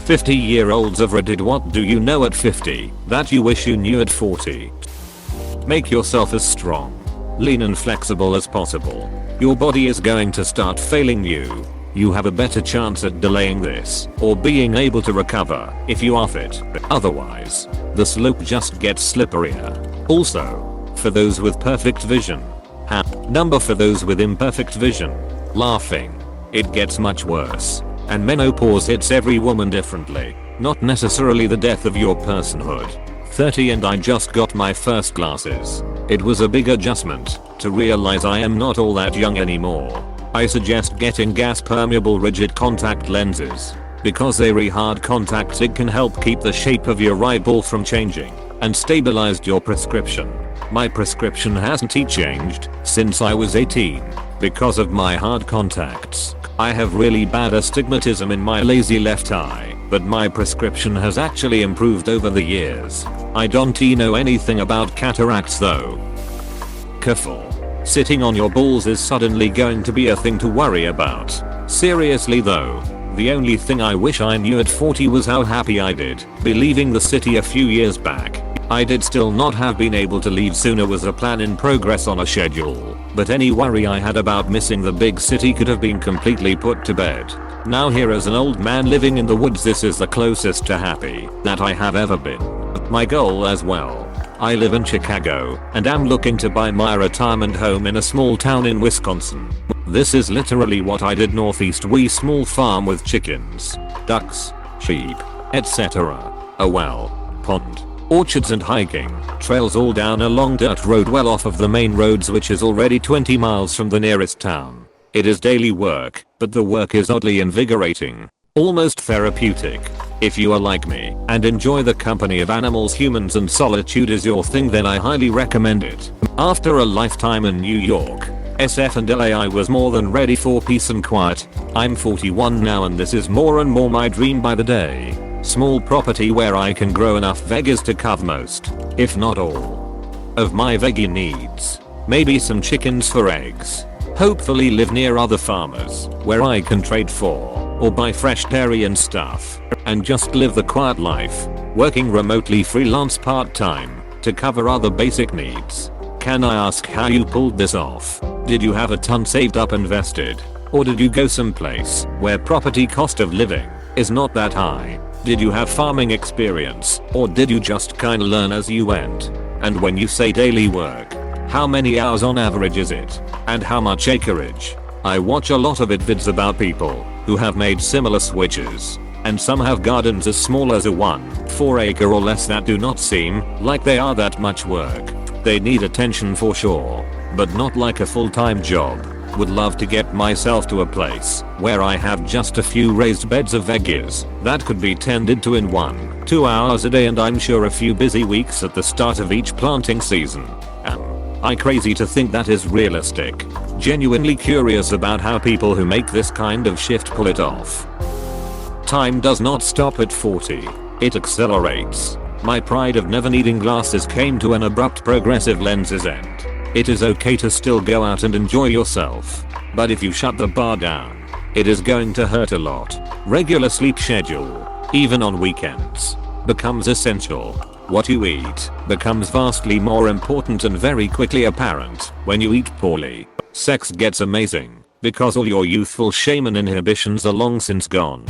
50-year-olds of Reddit, what do you know at 50 that you wish you knew at 40? Make yourself as strong, lean and flexible as possible. Your body is going to start failing you. You have a better chance at delaying this or being able to recover if you are fit. Otherwise, the slope just gets slipperier. Also, for those with perfect vision, number for those with imperfect vision, laughing, it gets much worse. And menopause hits every woman differently, not necessarily the death of your personhood. 30 and I just got my first glasses. It was a big adjustment to realize I am not all that young anymore. I suggest getting gas permeable rigid contact lenses. Because they're hard contacts, it can help keep the shape of your eyeball from changing and stabilized your prescription. My prescription hasn't changed since I was 18 because of my hard contacts. I have really bad astigmatism in my lazy left eye, but my prescription has actually improved over the years. I don't know anything about cataracts though. Careful. Sitting on your balls is suddenly going to be a thing to worry about. Seriously though, the only thing I wish I knew at 40 was how happy I did be leaving the city a few years back. I did still not have been able to leave sooner was a plan in progress on a schedule, but any worry I had about missing the big city could have been completely put to bed. Now here as an old man living in the woods, this is the closest to happy that I have ever been. My goal as well. I live in Chicago and am looking to buy my retirement home in a small town in Wisconsin. This is literally what I did northeast, we small farm with chickens, ducks, sheep, etc. A well, pond, orchards and hiking trails all down a long dirt road well off of the main roads, which is already 20 miles from the nearest town. It is daily work, but the work is oddly invigorating, almost therapeutic. If you are like me and enjoy the company of animals, humans and solitude is your thing, then I highly recommend it. After a lifetime in New York, SF and LA, I was more than ready for peace and quiet. I'm 41 now and this is more and more my dream by the day. Small property where I can grow enough veggies to cover most, if not all, of my veggie needs. Maybe some chickens for eggs. Hopefully live near other farmers where I can trade for or buy fresh dairy and stuff. And just live the quiet life, working remotely freelance part-time to cover other basic needs. Can I ask how you pulled this off? Did you have a ton saved up invested? Or did you go someplace where property cost of living is not that high? Did you have farming experience, or did you just kinda learn as you went? And when you say daily work, how many hours on average is it? And how much acreage? I watch a lot of vids about people who have made similar switches, and some have gardens as small as a 1-4 acre or less that do not seem like they are that much work. They need attention for sure, but not like a full-time job. Would love to get myself to a place where I have just a few raised beds of veggies that could be tended to in 1-2 hours a day, and I'm sure a few busy weeks at the start of each planting season. Am I crazy to think that is realistic? Genuinely curious about how people who make this kind of shift pull it off. Time does not stop at 40, it accelerates. My pride of never needing glasses came to an abrupt progressive lenses end. It is okay to still go out and enjoy yourself, but if you shut the bar down, it is going to hurt a lot. Regular sleep schedule, even on weekends, becomes essential. What you eat becomes vastly more important and very quickly apparent when you eat poorly. Sex gets amazing because all your youthful shame and inhibitions are long since gone.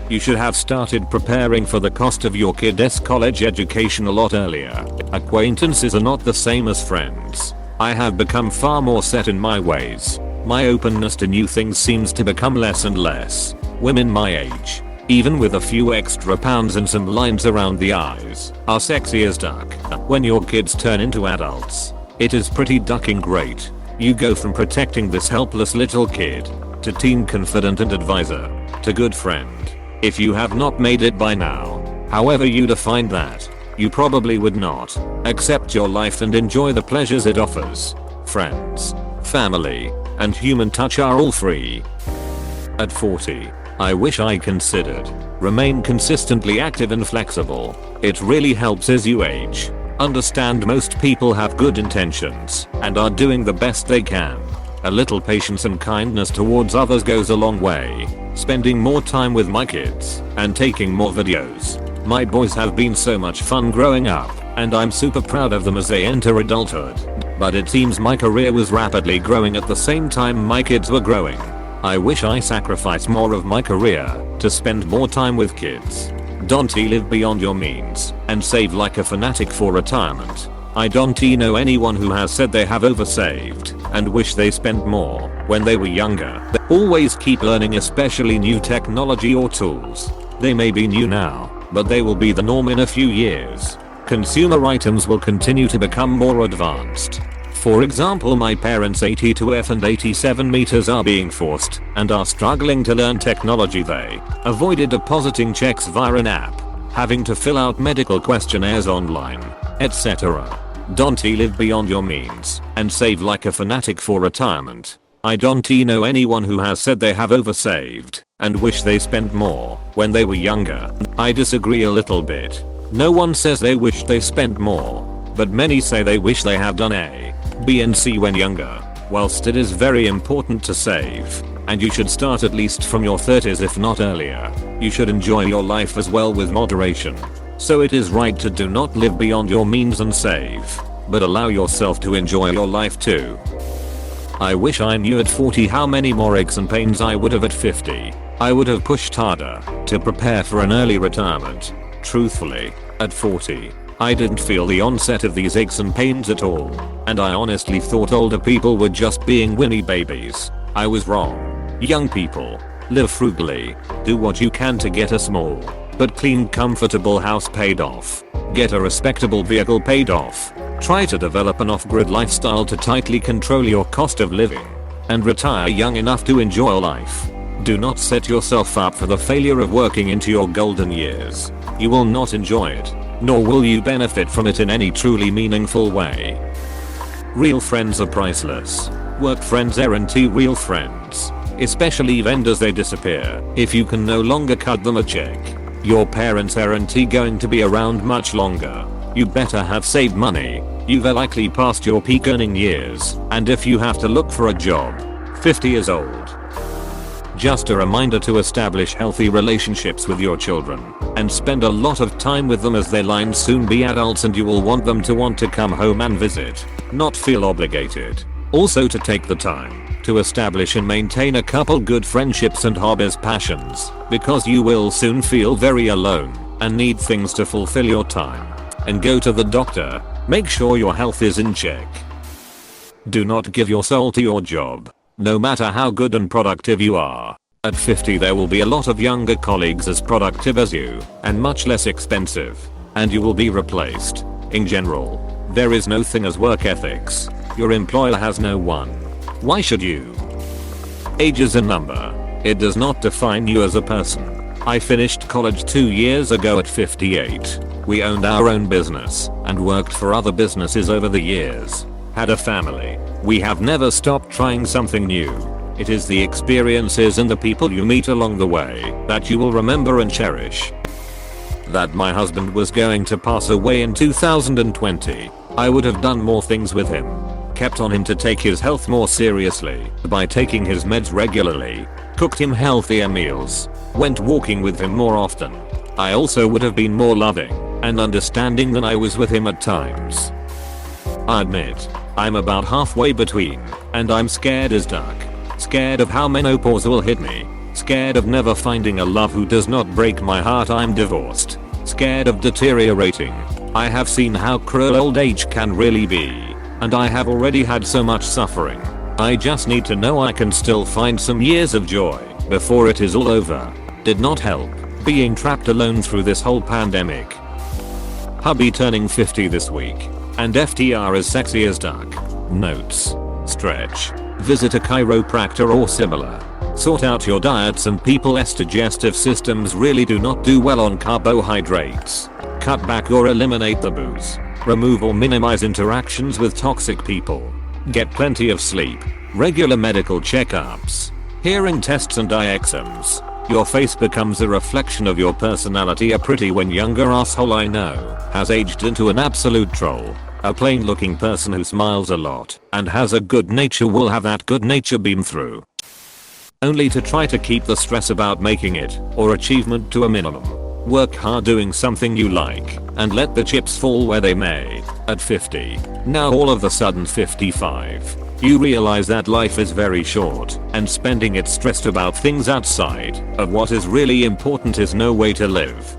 You should have started preparing for the cost of your kid's college education a lot earlier. Acquaintances are not the same as friends. I have become far more set in my ways. My openness to new things seems to become less and less. Women my age, even with a few extra pounds and some lines around the eyes, are sexy as duck. When your kids turn into adults, it is pretty ducking great. You go from protecting this helpless little kid to teen confidant and advisor to good friend. If you have not made it by now, however you define that, you probably would not. Accept your life and enjoy the pleasures it offers. Friends, family, and human touch are all free. At 40, I wish I considered remain consistently active and flexible. It really helps as you age. Understand most people have good intentions and are doing the best they can. A little patience and kindness towards others goes a long way. spending more time with my kids, and taking more videos. My boys have been so much fun growing up, and I'm super proud of them as they enter adulthood. But it seems my career was rapidly growing at the same time my kids were growing. I wish I sacrificed more of my career to spend more time with kids. Don't live beyond your means and save like a fanatic for retirement. I don't know anyone who has said they have oversaved and wish they spent more when they were younger. They always keep learning, especially new technology or tools. They may be new now, but they will be the norm in a few years. Consumer items will continue to become more advanced. For example, my parents' 82F and 87 meters are being forced and are struggling to learn technology. They avoided depositing checks via an app, having to fill out medical questionnaires online, etc. Don't live beyond your means and save like a fanatic for retirement. I don't know anyone who has said they have oversaved and wish they spent more when they were younger. I disagree a little bit. No one says they wish they spent more, but many say they wish they have done A, B and C when younger. Whilst it is very important to save, and you should start at least from your 30s if not earlier, you should enjoy your life as well with moderation. So it is right to do not live beyond your means and save, but allow yourself to enjoy your life too. I wish I knew at 40 how many more aches and pains I would have at 50. I would have pushed harder to prepare for an early retirement. Truthfully, at 40, I didn't feel the onset of these aches and pains at all, and I honestly thought older people were just being whiny babies. I was wrong. Young people, live frugally, do what you can to get a small but clean, comfortable house paid off. Get a respectable vehicle paid off. Try to develop an off-grid lifestyle to tightly control your cost of living. And retire young enough to enjoy life. Do not set yourself up for the failure of working into your golden years. You will not enjoy it, nor will you benefit from it in any truly meaningful way. Real friends are priceless. Work friends aren't real friends. Especially vendors, they disappear if you can no longer cut them a check. Your parents aren't going to be around much longer. You better have saved money. You've likely passed your peak earning years, and if you have to look for a job, 50 years old. Just a reminder to establish healthy relationships with your children, and spend a lot of time with them as they'll soon be adults and you will want them to want to come home and visit, not feel obligated. Also to take the time to establish and maintain a couple good friendships and hobbies, passions, because you will soon feel very alone and need things to fulfill your time. And go to the doctor, make sure your health is in check. Do not give your soul to your job, no matter how good and productive you are. At 50 there will be a lot of younger colleagues as productive as you, and much less expensive, and you will be replaced. In general, there is no thing as work ethics. Your employer has no one. Why should you? Age is a number. It does not define you as a person. I finished college 2 years ago at 58. We owned our own business and worked for other businesses over the years. Had a family. We have never stopped trying something new. It is the experiences and the people you meet along the way that you will remember and cherish. That my husband was going to pass away in 2020, I would have done more things with him. Kept on him to take his health more seriously by taking his meds regularly, cooked him healthier meals, went walking with him more often. I also would have been more loving and understanding than I was with him at times. I admit, I'm about halfway between, and I'm scared as duck. Scared of how menopause will hit me. Scared of never finding a love who does not break my heart. I'm divorced. Scared of deteriorating. I have seen how cruel old age can really be, and I have already had so much suffering. I just need to know I can still find some years of joy before it is all over. Did not help being trapped alone through this whole pandemic. Hubby turning 50 this week, and FTR as sexy as duck. Notes. Stretch. Visit a chiropractor or similar. Sort out your diets, and people's digestive systems really do not do well on carbohydrates. Cut back or eliminate the booze. Remove or minimize interactions with toxic people. Get plenty of sleep. Regular medical checkups. Hearing tests and eye exams. Your face becomes a reflection of your personality. A pretty when younger asshole I know has aged into an absolute troll. A plain looking person who smiles a lot and has a good nature will have that good nature beam through. only to try to keep the stress about making it or achievement to a minimum. Work hard doing something you like and let the chips fall where they may. At 50, now all of a sudden 55, you realize that life is very short and spending it stressed about things outside of what is really important is no way to live.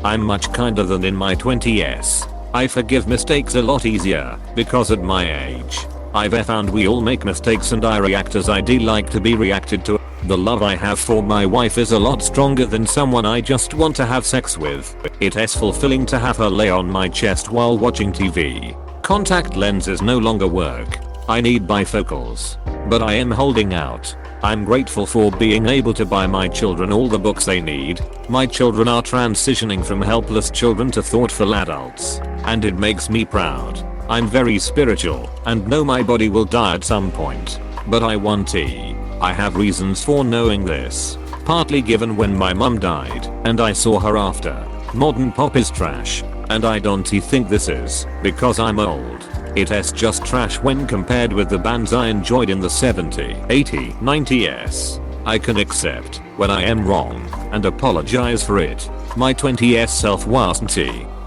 I'm much kinder than in my 20s. I forgive mistakes a lot easier because at my age, I've found we all make mistakes and I react as I'd like to be reacted to. The love I have for my wife is a lot stronger than someone I just want to have sex with. It's fulfilling to have her lay on my chest while watching TV. Contact lenses no longer work. I need bifocals. But I am holding out. I'm grateful for being able to buy my children all the books they need. My children are transitioning from helpless children to thoughtful adults. And it makes me proud. I'm very spiritual and know my body will die at some point. But I want tea. I have reasons for knowing this. Partly given when my mum died and I saw her after. Modern pop is trash. And I don't think this is because I'm old. It's just trash when compared with the bands I enjoyed in the 70s, 80s, 90s. I can accept when I am wrong and apologize for it. My 20s self wasn't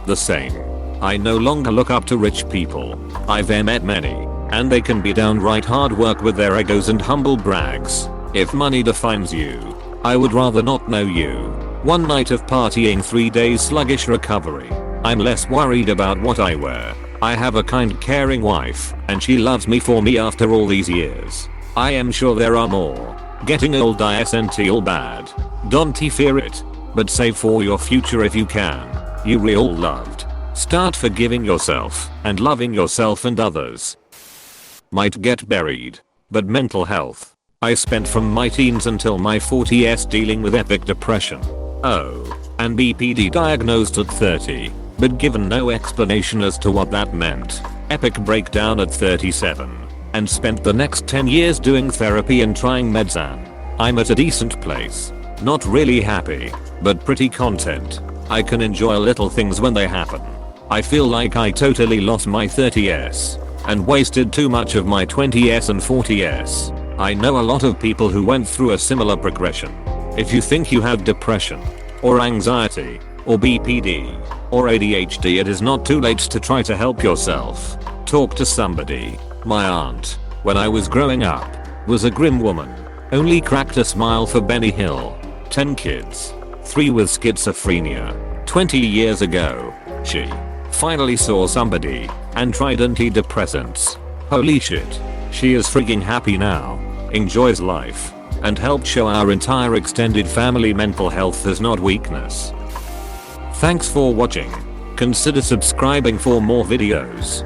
the same. I no longer look up to rich people. I've met many, and they can be downright hard work with their egos and humble brags. If money defines you, I would rather not know you. One night of partying, 3 days sluggish recovery. I'm less worried about what I wear. I have a kind, caring wife, and she loves me for me after all these years. I am sure there are more. Getting old isn't all bad. Don't fear it, but save for your future if you can. You real loved. Start forgiving yourself and loving yourself and others. Might get buried, but mental health. I spent from my teens until my 40s dealing with epic depression. And BPD diagnosed at 30, but given no explanation as to what that meant. Epic breakdown at 37, and spent the next 10 years doing therapy and trying meds. I'm at a decent place. Not really happy, but pretty content. I can enjoy little things when they happen. I feel like I totally lost my 30s and wasted too much of my 20s and 40s. I know a lot of people who went through a similar progression. If you think you have depression, or anxiety, or BPD, or ADHD, it is not too late to try to help yourself. Talk to somebody. My aunt, when I was growing up, was a grim woman. Only cracked a smile for Benny Hill. 10 kids. 3 with schizophrenia. 20 years ago, she finally saw somebody and tried antidepressants. Holy shit. She is freaking happy now, enjoys life, and helped show our entire extended family mental health is not weakness. Thanks for watching. Consider subscribing for more videos.